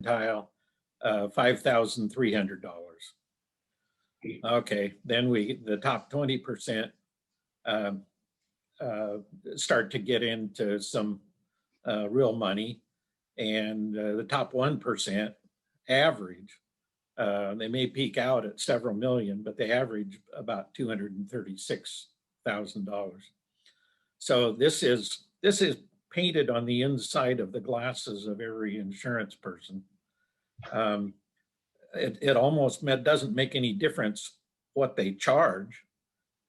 percentile, $5,300. Okay, then the top 20% start to get into some real money, and the top 1% average. They may peak out at several million, but they average about $236,000. So this is painted on the inside of the glasses of every insurance person. It almost doesn't make any difference what they charge.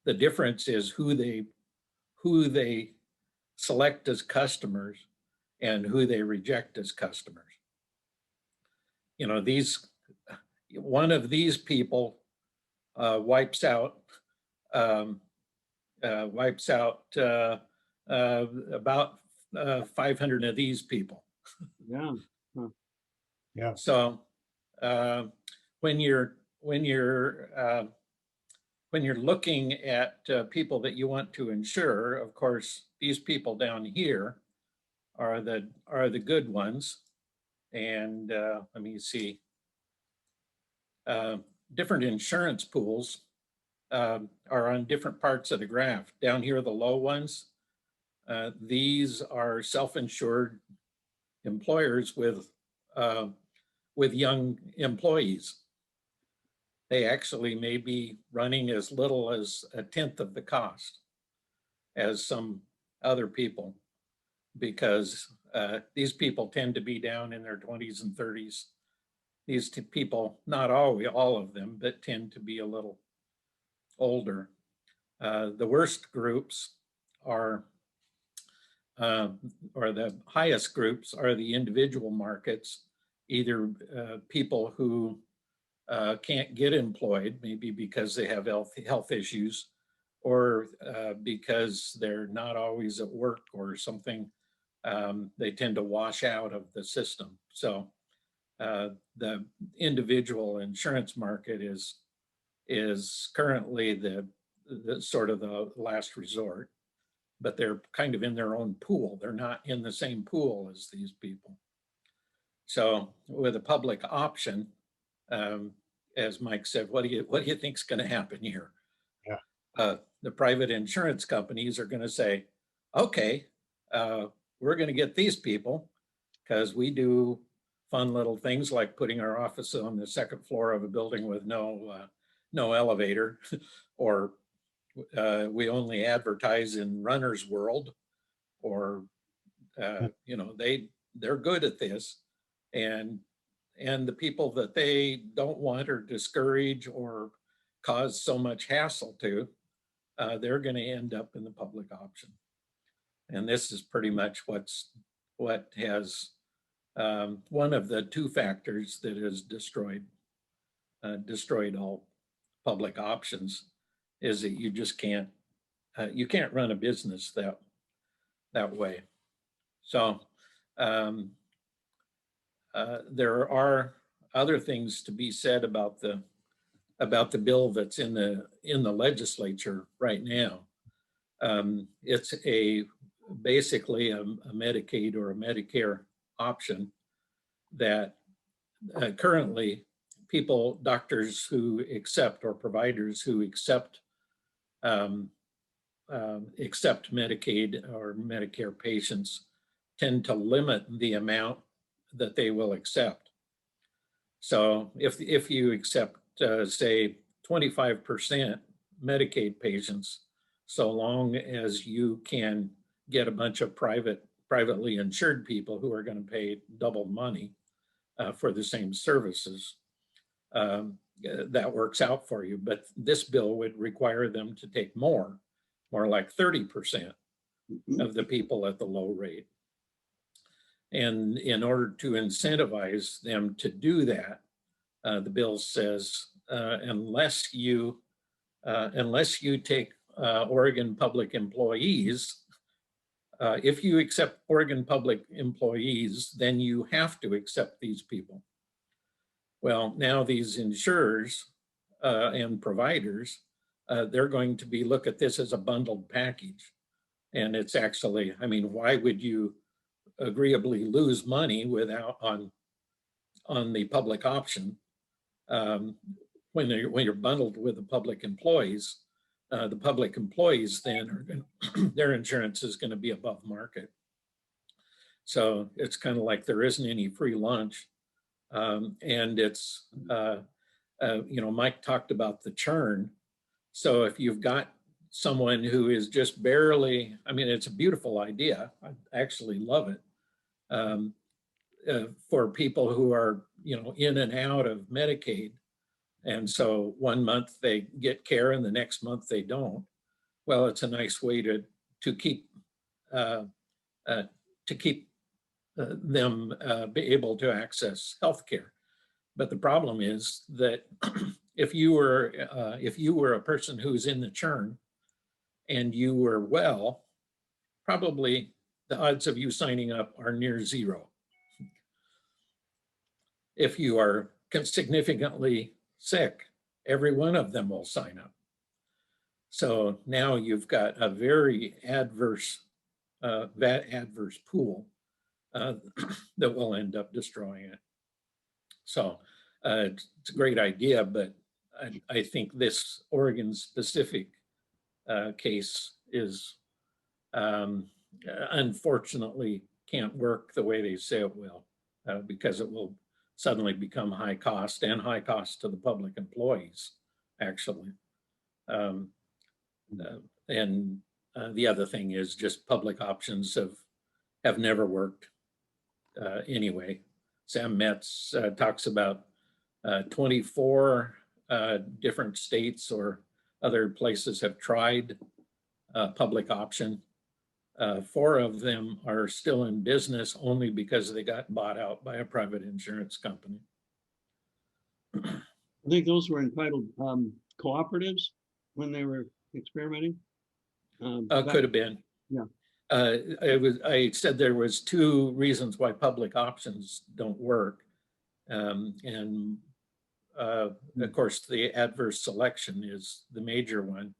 The difference is who they select as customers and who they reject as customers. You know, one of these people wipes out about 500 of these people. Yeah. Huh. Yeah. So when you're looking at people that you want to insure, of course, these people down here are the good ones. And let me see. Different insurance pools are on different parts of the graph. Down here, the low ones, these are self-insured employers with young employees. They actually may be running as little as 1/10 of the cost as some other people, because these people tend to be down in their 20s and 30s. These people, not all of them, but tend to be a little older. The worst groups or the highest groups are the individual markets, either people who can't get employed, maybe because they have health issues, or because they're not always at work or something. They tend to wash out of the system. So the individual insurance market is currently the sort of the last resort, but they're kind of in their own pool. They're not in the same pool as these people. So with a public option, as Mike said, what do you think is going to happen here? Yeah. The private insurance companies are going to say, okay, we're going to get these people because we do fun little things like putting our office on the second floor of a building with no elevator, or we only advertise in Runner's World, or you know, they're good at this, and the people that they don't want or discourage or cause so much hassle to, they're going to end up in the public option. And this is pretty much what has one of the two factors that has destroyed all public options, is that you just can't run a business that way. So there are other things to be said about the bill that's in the legislature right now. It's basically a Medicaid or a Medicare option that currently doctors who accept, or providers who accept Medicaid or Medicare patients tend to limit the amount that they will accept. So if you accept, say, 25% Medicaid patients, so long as you can get a bunch of privately insured people who are going to pay double money for the same services, that works out for you. But this bill would require them to take more like 30% of the people at the low rate. And in order to incentivize them to do that, the bill says, unless you take Oregon public employees, if you accept Oregon public employees, then you have to accept these people. Well, now these insurers and providers, they're going to look at this as a bundled package. And it's actually, I mean, why would you agreeably lose money on the public option, when you're bundled with the public employees then are going their insurance is going to be above market. So it's kind of like there isn't any free lunch. And it's, Mike talked about the churn. So if you've got someone who is just barely, I mean, it's a beautiful idea. I actually love it. For people who are, in and out of Medicaid. And so one month they get care and the next month they don't. Well, it's a nice way to keep them be able to access healthcare. But the problem is that if you were a person who's in the churn and you were well, probably the odds of you signing up are near zero. If you are significantly sick, every one of them will sign up. So now you've got a very adverse pool that will end up destroying it. So it's a great idea, but I think this Oregon specific case is unfortunately can't work the way they say it will, because it will suddenly become high cost to the public employees, actually. And the other thing is just public options have never worked anyway. Sam Metz talks about 24 different states or other places have tried public option. 4 of them are still in business only because they got bought out by a private insurance company. I think those were entitled cooperatives when they were experimenting. Could have been. Yeah. I said there was 2 reasons why public options don't work. And of course, the adverse selection is the major one.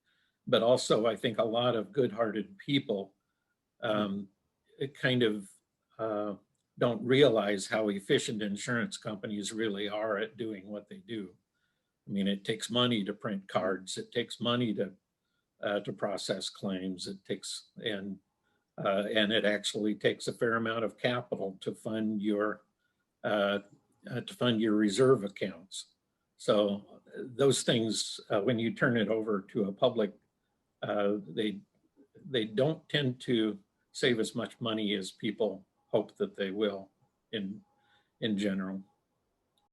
But also, I think a lot of good-hearted people kind of don't realize how efficient insurance companies really are at doing what they do. I mean, it takes money to print cards. It takes money to process claims. It takes and it actually takes a fair amount of capital to fund your reserve accounts. So those things, when you turn it over to a public, they don't tend to save as much money as people hope that they will in general.